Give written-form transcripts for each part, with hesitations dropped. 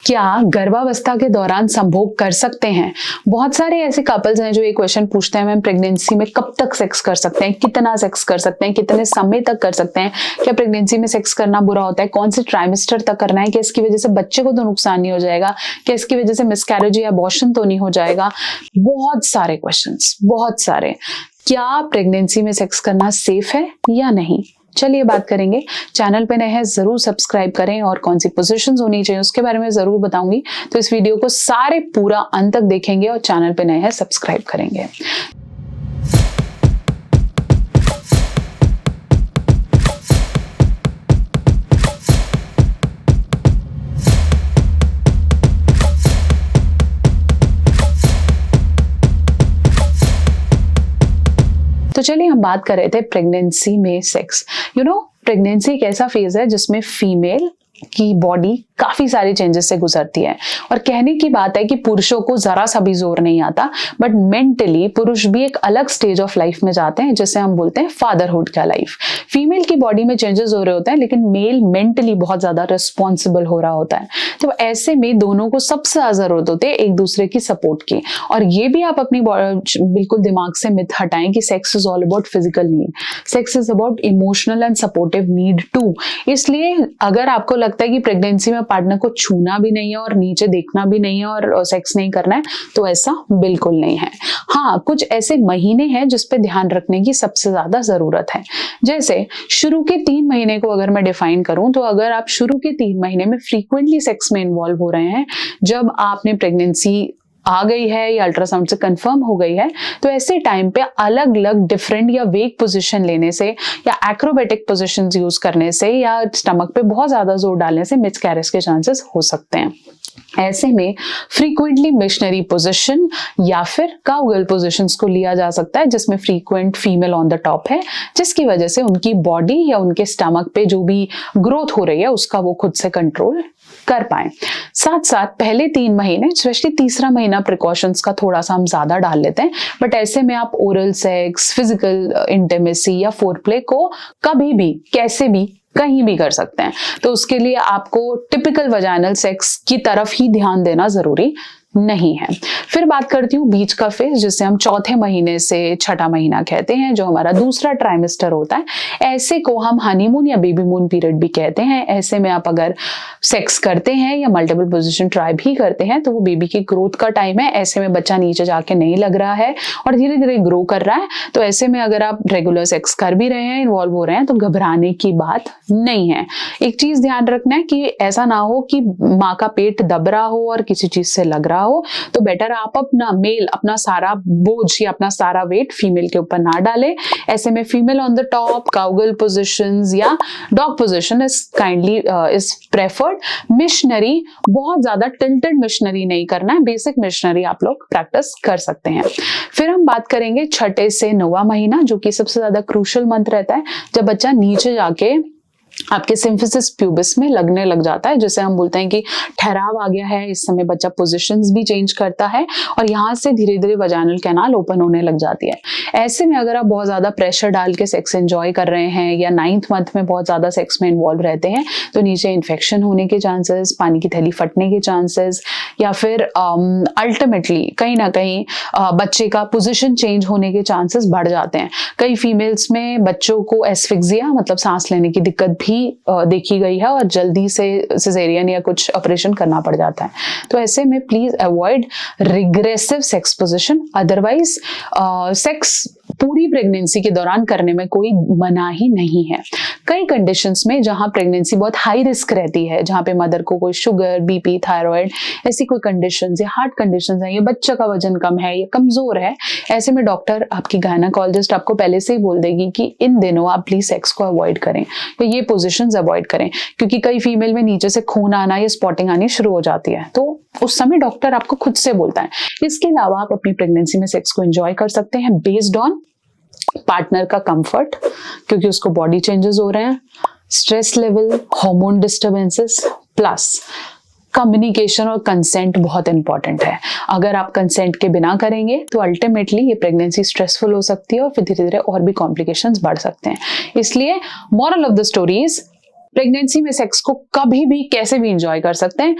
क्या गर्भावस्था के दौरान संभोग कर सकते हैं? बहुत सारे ऐसे कपल्स हैं जो ये क्वेश्चन पूछते हैं, मैम प्रेगनेंसी में कब तक सेक्स कर सकते हैं, कितना सेक्स कर सकते हैं, कितने समय तक कर सकते हैं, क्या प्रेगनेंसी में सेक्स करना बुरा होता है, कौन से ट्राइमेस्टर तक करना है, क्या इसकी वजह से बच्चे को तो नुकसान नहीं हो जाएगा, क्या इसकी वजह से मिसकैरेज या अबॉर्शन तो नहीं हो जाएगा। बहुत सारे क्वेश्चंस, बहुत सारे। क्या प्रेगनेंसी में सेक्स करना सेफ है या नहीं, चलिए बात करेंगे। चैनल पे नए हैं जरूर सब्सक्राइब करें और कौन सी पोजीशंस होनी चाहिए उसके बारे में जरूर बताऊंगी, तो इस वीडियो को सारे पूरा अंत तक देखेंगे और चैनल पे नए हैं सब्सक्राइब करेंगे। तो चलिए हम बात कर रहे थे प्रेगनेंसी में सेक्स। प्रेगनेंसी एक ऐसा फेज है जिसमें फीमेल की बॉडी काफी सारे चेंजेस से गुजरती है, और कहने की बात है कि पुरुषों को जरा सा भी जोर नहीं आता, बट मेंटली पुरुष भी एक अलग स्टेज ऑफ लाइफ में जाते हैं जिसे हम बोलते हैं फादरहुड का लाइफ। फीमेल की बॉडी में चेंजेस हो रहे होते हैं, लेकिन मेल मेंटली बहुत ज्यादा रिस्पॉन्सिबल हो रहा होता है। तो ऐसे में दोनों को सबसे ज्यादा जरूरत होती है एक दूसरे की सपोर्ट की। और ये भी आप अपनी बिल्कुल दिमाग से मिथ हटाएं कि sex is all about physical need, sex is about emotional and supportive need too. इसलिए अगर आपको लगता है कि प्रेगनेंसी में पार्टनर को छूना भी नहीं है और नीचे देखना भी नहीं है और सेक्स नहीं करना है, तो ऐसा बिल्कुल नहीं है। हाँ, कुछ ऐसे महीने हैं जिस पे ध्यान रखने की सबसे ज्यादा जरूरत है। जैसे शुरू के 3 महीने को अगर मैं डिफाइन करूं, तो अगर आप शुरू के 3 महीने में फ्रीक्वेंटली सेक्स में इन्वॉल्व हो रहे हैं, जब आपने प्रेगनेंसी आ गई है या अल्ट्रासाउंड से कंफर्म हो गई है, तो ऐसे टाइम पे अलग अलग डिफरेंट या वेक पोजीशन लेने से या एक्रोबेटिक पोजीशंस यूज करने से या स्टमक पे बहुत ज्यादा जोर डालने से मिसकैरेज के चांसेस हो सकते हैं। ऐसे में फ्रीक्वेंटली मिशनरी पोजीशन या फिर काउगर्ल पोजीशंस को लिया जा सकता है, जिसमें frequent female on the top है, जिसकी वजह से उनकी बॉडी या उनके स्टमक पे जो भी ग्रोथ हो रही है उसका वो खुद से कंट्रोल कर पाए। साथ साथ पहले 3 महीने, स्पेशली तीसरा महीना, प्रिकॉशंस का थोड़ा सा हम ज्यादा डाल लेते हैं, बट ऐसे में आप ओरल सेक्स, फिजिकल इंटिमेसी या फोरप्ले को कभी भी, कैसे भी, कहीं भी कर सकते हैं। तो उसके लिए आपको टिपिकल वजाइनल सेक्स की तरफ ही ध्यान देना जरूरी नहीं है। फिर बात करती हूँ बीच का फेज, जिसे हम चौथे महीने से छठा महीना कहते हैं, जो हमारा दूसरा ट्राइमेस्टर होता है। ऐसे को हम हनीमून या बेबी मून पीरियड भी कहते हैं। ऐसे में आप अगर सेक्स करते हैं या मल्टीपल पोजीशन ट्राई भी करते हैं, तो वो बेबी की ग्रोथ का टाइम है। ऐसे में बच्चा नीचे जाके नहीं लग रहा है और धीरे धीरे ग्रो कर रहा है। तो ऐसे में अगर आप रेगुलर सेक्स कर भी रहे हैं, इन्वॉल्व हो रहे हैं, तो घबराने की बात नहीं है। एक चीज ध्यान रखना है कि ऐसा ना हो कि माँ का पेट दब रहा हो और किसी चीज से लग रहा हो, तो बेटर आप अपना सारा बोझ या अपना सारा वेट फीमेल के ऊपर ना डालें। ऐसे में female on the top, cowgirl positions या dog position is preferred. Missionary, बहुत ज्यादा टिल्टेड मिशनरी नहीं करना है, बेसिक मिशनरी आप लोग प्रैक्टिस कर सकते हैं। फिर हम बात करेंगे छठे से 9वां महीना, जो कि सबसे ज्यादा क्रूशियल मंथ रहता है, जब बच्चा नीचे जाके आपके सिम्फिसिस प्यूबिस में लगने लग जाता है, जिसे हम बोलते हैं कि ठहराव आ गया है। इस समय बच्चा पोजीशंस भी चेंज करता है और यहाँ से धीरे धीरे वजाइनल कैनाल ओपन होने लग जाती है। ऐसे में अगर आप बहुत ज्यादा प्रेशर डाल के सेक्स एंजॉय कर रहे हैं या 9th मंथ में बहुत ज्यादा सेक्स में इन्वॉल्व रहते हैं, तो नीचे इन्फेक्शन होने के चांसेस, पानी की थैली फटने के चांसेस, या फिर अल्टीमेटली कहीं ना कहीं बच्चे का पोजिशन चेंज होने के चांसेस बढ़ जाते हैं। कई फीमेल्स में बच्चों को एस्फिक्सिया, मतलब सांस लेने की दिक्कत भी देखी गई है और जल्दी से सिजेरियन या कुछ ऑपरेशन करना पड़ जाता है। तो ऐसे में please avoid regressive sex position. Otherwise sex पूरी प्रेगनेंसी के दौरान करने में कोई मनाही नहीं है। कई कंडीशंस में जहां प्रेगनेंसी बहुत हाई रिस्क रहती है, जहां पे मदर को कोई शुगर, बीपी, थायराइड, ऐसी कोई कंडीशंस या हार्ट कंडीशंस है, या बच्चा का वजन कम है या कमजोर है, ऐसे में डॉक्टर, आपकी गायनेकोलॉजिस्ट आपको पहले से ही बोल देगी कि इन दिनों आप प्लीज सेक्स को अवॉइड करें, तो ये पोजिशन अवॉइड करें, क्योंकि कई फीमेल में नीचे से खून आना या स्पॉटिंग आनी शुरू हो जाती है। तो उस समय डॉक्टर आपको खुद से बोलता है। इसके अलावा आप अपनी प्रेगनेंसी में सेक्स को एंजॉय कर सकते हैं बेस्ड ऑन पार्टनर का कंफर्ट, क्योंकि उसको बॉडी चेंजेस हो रहे हैं, stress level, hormone disturbances, plus communication और कंसेंट बहुत इंपॉर्टेंट है। अगर आप कंसेंट के बिना करेंगे तो अल्टीमेटली ये प्रेगनेंसी स्ट्रेसफुल हो सकती है और फिर धीरे धीरे और भी कॉम्प्लिकेशंस बढ़ सकते हैं। इसलिए moral of the story is pregnancy में सेक्स को कभी भी कैसे भी इंजॉय कर सकते हैं।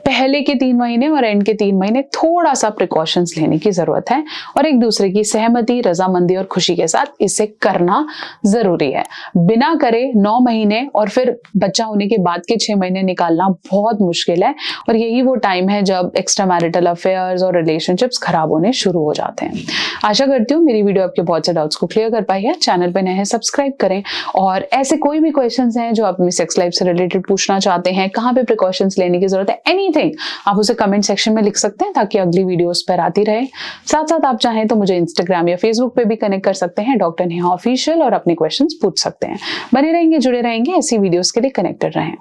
पहले के 3 महीने और एंड के 3 महीने थोड़ा सा प्रिकॉशंस लेने की जरूरत है और एक दूसरे की सहमति, रजामंदी और खुशी के साथ इसे करना जरूरी है। बिना करे 9 महीने और फिर बच्चा होने के बाद के 6 महीने निकालना बहुत मुश्किल है और यही वो टाइम है जब एक्स्ट्रा मैरिटल अफेयर्स और रिलेशनशिप्स खराब होने शुरू हो जाते हैं। आशा करती हूँ मेरी वीडियो आपके बहुत से डाउट्स को क्लियर कर पाई है। चैनल पर नए हैं सब्सक्राइब करें और ऐसे कोई भी क्वेश्चंस हैं जो आप अपनी सेक्स लाइफ से रिलेटेड पूछना चाहते हैं, कहाँ पे प्रिकॉशंस लेने की जरूरत है, एनीथिंग आप उसे कमेंट सेक्शन में लिख सकते हैं ताकि अगली वीडियोस पर आती रहे। साथ साथ आप चाहें तो मुझे इंस्टाग्राम या फेसबुक पे भी कनेक्ट कर सकते हैं, डॉक्टर नेहा ऑफिशियल, और अपने क्वेश्चंस पूछ सकते हैं। बने रहेंगे, जुड़े रहेंगे, ऐसी वीडियोस के लिए कनेक्टेड रहें।